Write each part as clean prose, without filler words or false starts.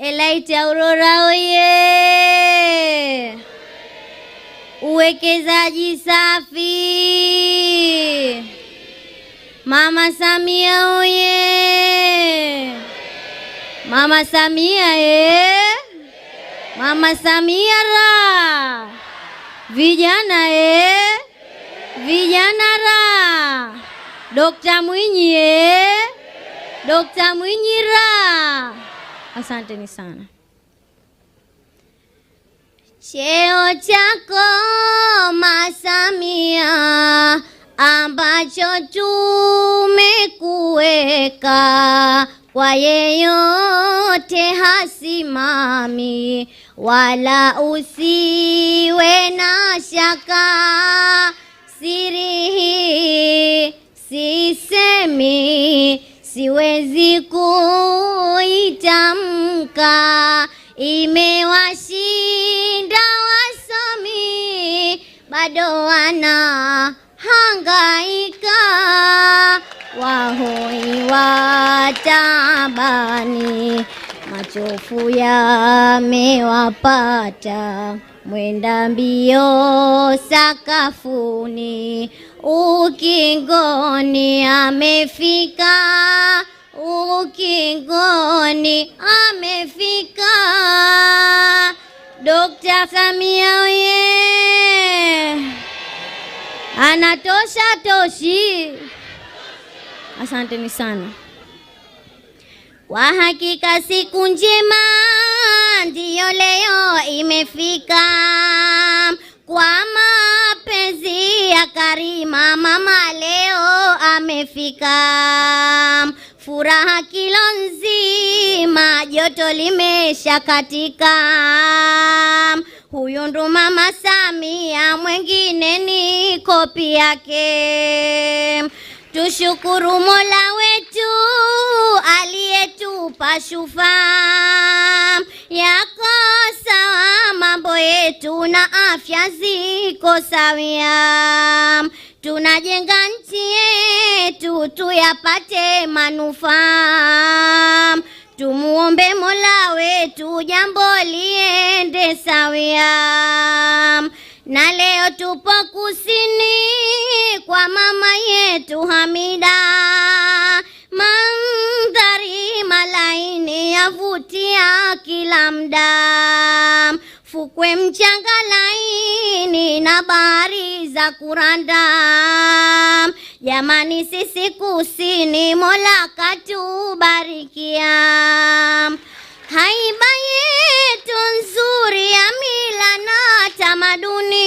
Elite Aurora oye! Uwekezaji safi! Mama Samia oye! Mama Samia Mama Samia ra! Vijana vijana ra! Dr. Mwinyi Dr. Mwinyi ra! Asanteni sana. Cheo chako Masamia ambacho tumekuweka, kwa yeyote hasimami, wala usiwe na shaka. Siri hii sisemi, siwezi kuitamka, imewashinda wasomi, bado wana hangaika, wahoi watabani, machofu yamewapata, mwenda mbio sakafuni, ukingoni amefika, ukingoni amefika. Dr. Samia oye! Anatosha toshi. Asanteni sana. Kwa hakika siku njema ndiyo leo imefika, kwa mapenzi ya Karima mama leo amefika. Furaha kilo nzima, joto limesha katika, huyu ndo Mama Samia, mwengine ni kopi yake. Tushukuru Mola wetu aliyetupa shufaa, yako sawa mambo yetu na afya ziko sawia. Tunajenga nchi yetu tuyapate manufaa, tumuombe Mola wetu jambo liende sawia. Na leo tupo kusini kwa mama yetu Hamida, mandhari malaini yavutia kila mda, fukwe mchanga laini na bahari za kuranda. Jamani sisi kusini Mola katubarikia, haiba yetu nzuri ya mila na tamaduni,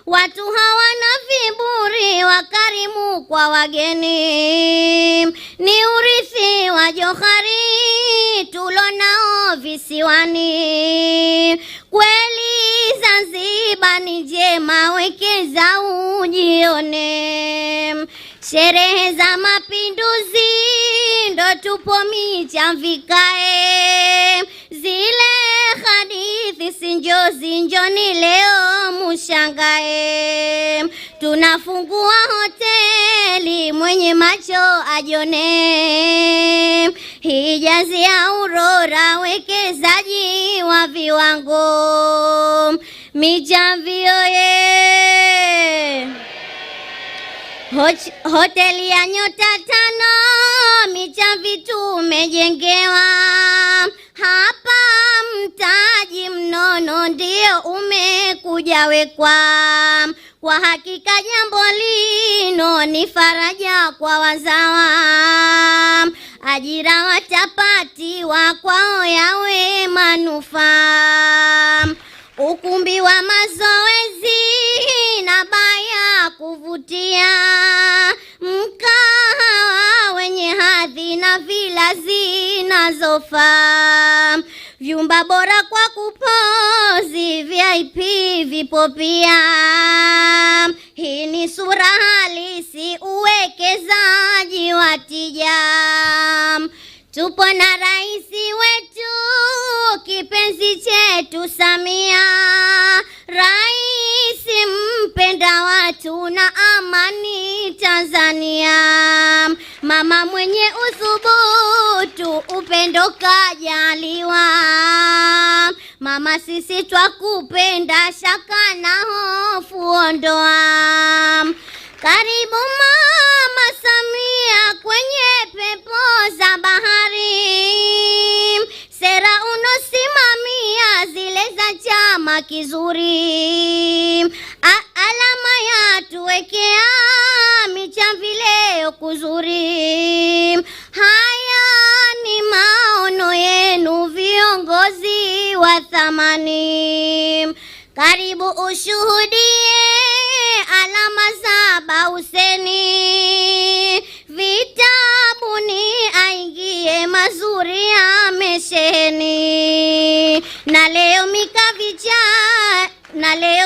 watu hawana viburi, wakarimu kwa wageni, ni urithi wa Johari tulonao visiwani. Kweli Zanzibar ni njema, wekeza ujione, sherehe za mapinduzi ndo tupo michamvikae, zile hadithi sinjozi njoni leo mushangae. Tunafungua hoteli mwenye macho ajone, Hijazi Aurora wekezaji wa viwango, Mijamvi oye! Hoteli ya nyota 5 Mijamvi tumejengewa, hapa mtaji mnono ndio umekuja wekwa. Kwa hakika jambo lino ni faraja kwa wazawa, ajira watapatiwa kwao yawe manufaa. Ukumbi wa mazoezi na baya kuvutia, mkahawa wenye hadhi na vila zinazofaa, vyumba bora kwa kupozi VIP vipo pia. Hii ni sura halisi uwekezaji wa tija. Tupo na raisi wetu kipenzi chetu Samia, raisi mpenda watu na amani Tanzania, mama mwenye uthubutu upendo kajaliwa. Mama sisi twakupenda, shaka na hofu ondoa. Karibu Mama Samia kwenye pepo za bahari, sera unosimamia zile za chama kizuri. Alama ya tuwekea michamvi leo kuzuri. Haya ni maono yenu viongozi wa thamani, karibu ushuhudie alama za Bahuseni. Vitabuni aingie mazuri amesheheni, na leo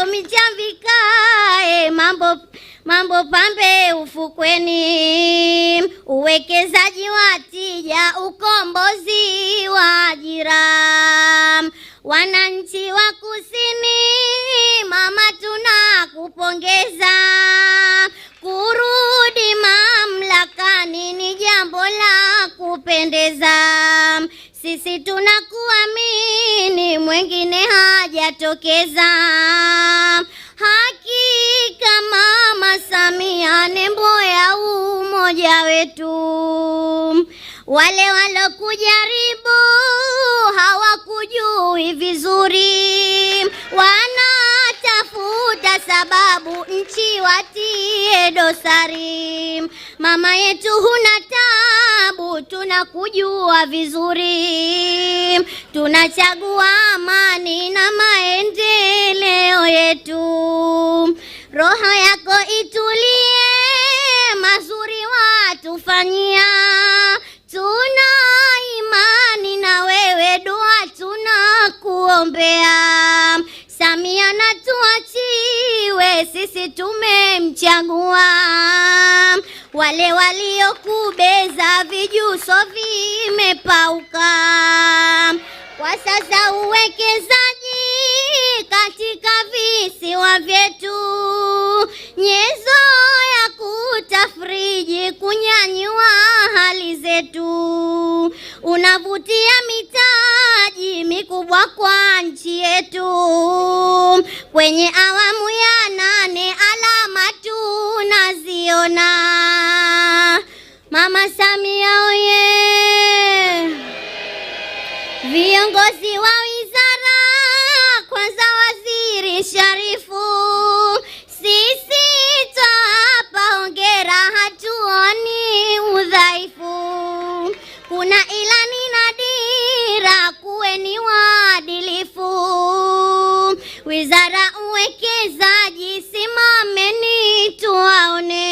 michamvi kae, mambo pambe ufukweni. Uwekezaji wa tija, ukombozi wa ajira. Wananchi wa Kusini, mama tunakupongeza. Kurudi mamlakani ni jambo la kupendeza. Sisi tunakuamini, mwengine hajatokeza. Hakika Mama Samia nembo ya umoja wetu. Wale walokujaribu hawakujui vizuri, wanatafuta sababu nchi watie dosari. Mama yetu huna tabu, tunakujua vizuri. Tunachagua amani na maendeleo yetu. Roho yako itulie, mazuri watufanyia. Tuna imani na wewe, dua tunakuombea. Samia na tuachiwe, sisi tumemchagua. Wale waliokubeza vijuso vimepauka. Kwa sasa uwekezaji katika visiwa vyetu, nyenzo ya kutafriji, kunyanyua hali zetu. Unavutia mitaji mikubwa kwa nchi yetu. Kwenye awamu ya 8 alama tunaziona. Mama Samia oye! Viongozi wa wizara, kwanza Waziri Sharifu, sisi twapa hongera, hatuoni udhaifu. Kuna ilani na dira, kuweni waadilifu. Wizara uwekezaji, simameni tuwaone.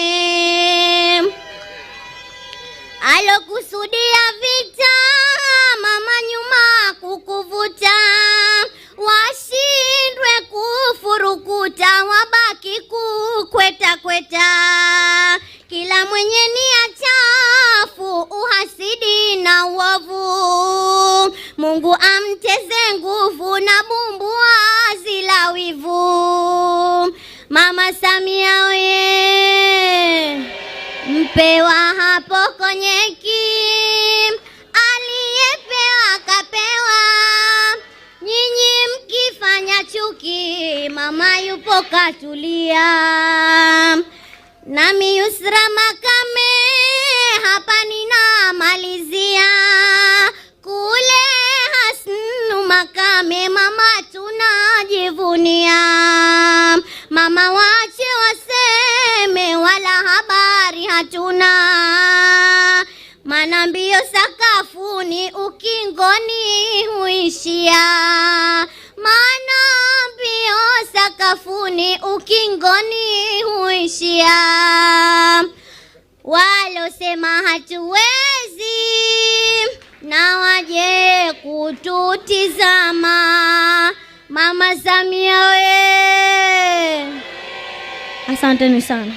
Alokusudia vita, mama nyuma kukuvuta. Washindwe kufurukuta, wabaki kukweta kweta. Kila mwenye nia chafu, uhasidi na uovu, Mungu amteze nguvu na bumbu azila wivu. Mama Samia oye! Mpewa hapo konyeki, aliyepewa kapewa. Nyinyi mkifanya chuki, mama yupo katulia. Nami Yusra Makame hapa ninamalizia. Kule Hasnu Makame mama tunajivunia. Mama wache waseme, wala habari hatuna. Mana mbio sakafuni, ukingoni huishia. Mana mbio sakafuni, ukingoni huishia. Walosema hatuwezi, na waje kututizama. Mama Samia we! Asanteni sana.